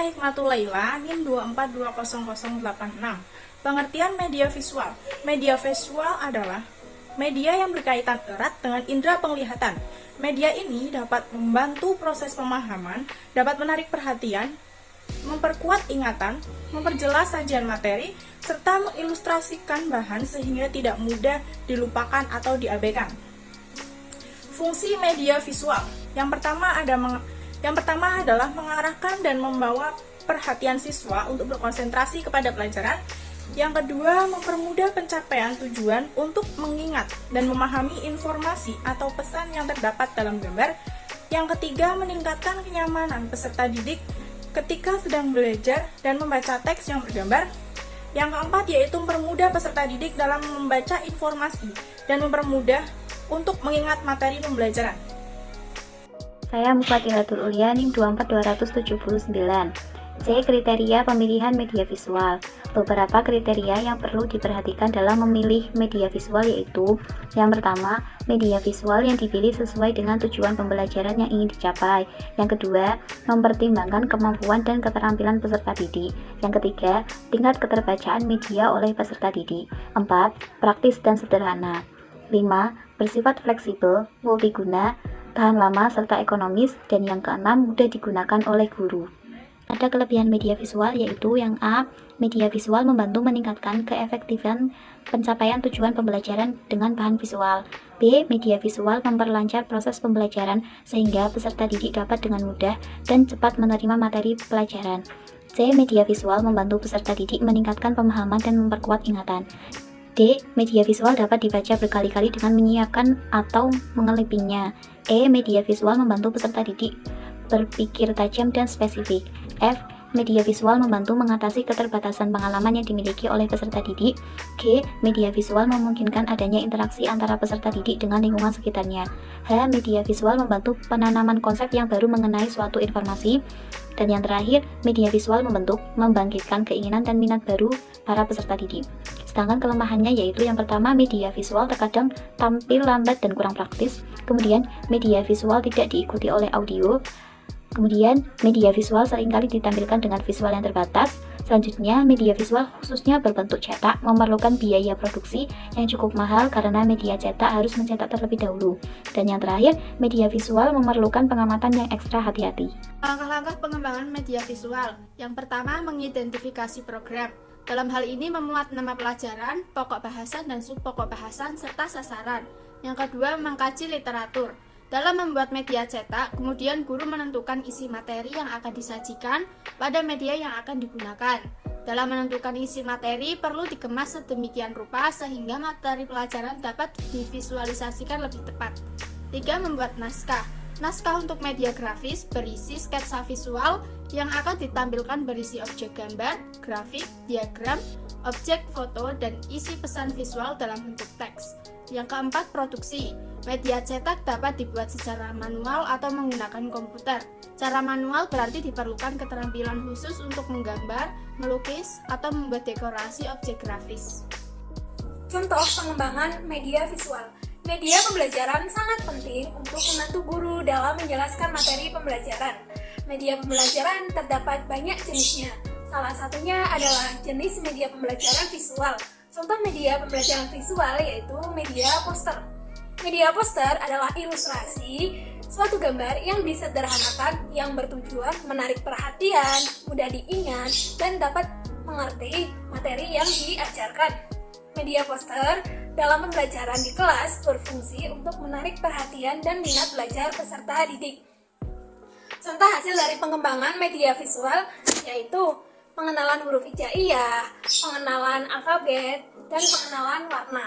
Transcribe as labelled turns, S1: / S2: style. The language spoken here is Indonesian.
S1: saya Hikmatul Laila, NIM 2420086. Pengertian media visual. Media visual adalah media yang berkaitan erat dengan indera penglihatan. Media ini dapat membantu proses pemahaman, dapat menarik perhatian, memperkuat ingatan, memperjelas sajian materi, serta mengilustrasikan bahan sehingga tidak mudah dilupakan atau diabaikan. Fungsi media visual. Yang pertama adalah mengarahkan dan membawa perhatian siswa untuk berkonsentrasi kepada pelajaran. Yang kedua, mempermudah pencapaian tujuan untuk mengingat dan memahami informasi atau pesan yang terdapat dalam gambar. Yang ketiga, meningkatkan kenyamanan peserta didik ketika sedang belajar dan membaca teks yang bergambar. Yang keempat, yaitu mempermudah peserta didik dalam membaca informasi dan mempermudah untuk mengingat materi pembelajaran.
S2: Saya Mufadilatul Ulia, NIM 24279. C. Kriteria pemilihan media visual. Beberapa kriteria yang perlu diperhatikan dalam memilih media visual yaitu: yang pertama, media visual yang dipilih sesuai dengan tujuan pembelajaran yang ingin dicapai. Yang kedua, mempertimbangkan kemampuan dan keterampilan peserta didik. Yang ketiga, tingkat keterbacaan media oleh peserta didik. 4. Praktis dan sederhana. 5. Bersifat fleksibel, multiguna, tahan lama, serta ekonomis. Dan yang keenam, mudah digunakan oleh guru. Ada kelebihan media visual yaitu: yang A. Media visual membantu meningkatkan keefektifan pencapaian tujuan pembelajaran dengan bahan visual. B. Media visual memperlancar proses pembelajaran sehingga peserta didik dapat dengan mudah dan cepat menerima materi pelajaran. C. Media visual membantu peserta didik meningkatkan pemahaman dan memperkuat ingatan. D. Media visual dapat dibaca berkali-kali dengan menyiapkan atau mengelipinya. E. Media visual membantu peserta didik berpikir tajam dan spesifik. F. Media visual membantu mengatasi keterbatasan pengalaman yang dimiliki oleh peserta didik. G. Media visual memungkinkan adanya interaksi antara peserta didik dengan lingkungan sekitarnya. H. Media visual membantu penanaman konsep yang baru mengenai suatu informasi. Dan yang terakhir, media visual membangkitkan keinginan dan minat baru para peserta didik. Sedangkan kelemahannya yaitu: yang pertama, media visual terkadang tampil lambat dan kurang praktis. Kemudian, media visual tidak diikuti oleh audio. Kemudian, media visual seringkali ditampilkan dengan visual yang terbatas. Selanjutnya, media visual khususnya berbentuk cetak memerlukan biaya produksi yang cukup mahal karena media cetak harus mencetak terlebih dahulu. Dan yang terakhir, media visual memerlukan pengamatan yang ekstra hati-hati.
S1: Langkah-langkah pengembangan media visual. Yang pertama, mengidentifikasi program. Dalam hal ini memuat nama pelajaran, pokok bahasan dan subpokok bahasan, serta sasaran. Yang kedua, mengkaji literatur. Dalam membuat media cetak, kemudian guru menentukan isi materi yang akan disajikan pada media yang akan digunakan. Dalam menentukan isi materi, perlu dikemas sedemikian rupa sehingga materi pelajaran dapat divisualisasikan lebih tepat. 3. Membuat naskah. Naskah untuk media grafis berisi sketsa visual yang akan ditampilkan berisi objek gambar, grafik, diagram, objek foto, dan isi pesan visual dalam bentuk teks. Yang keempat, produksi. Media cetak dapat dibuat secara manual atau menggunakan komputer. Cara manual berarti diperlukan keterampilan khusus untuk menggambar, melukis, atau membuat dekorasi objek grafis.
S3: Contoh pengembangan media visual. Media pembelajaran sangat penting untuk membantu guru dalam menjelaskan materi pembelajaran. Media pembelajaran terdapat banyak jenisnya. Salah satunya adalah jenis media pembelajaran visual. Contoh media pembelajaran visual yaitu media poster. Media poster adalah ilustrasi suatu gambar yang disederhanakan yang bertujuan menarik perhatian, mudah diingat, dan dapat mengerti materi yang diajarkan. Media poster dalam pembelajaran di kelas berfungsi untuk menarik perhatian dan minat belajar peserta didik. Contoh hasil dari pengembangan media visual yaitu pengenalan huruf hijaiyah, pengenalan alfabet, dan pengenalan warna.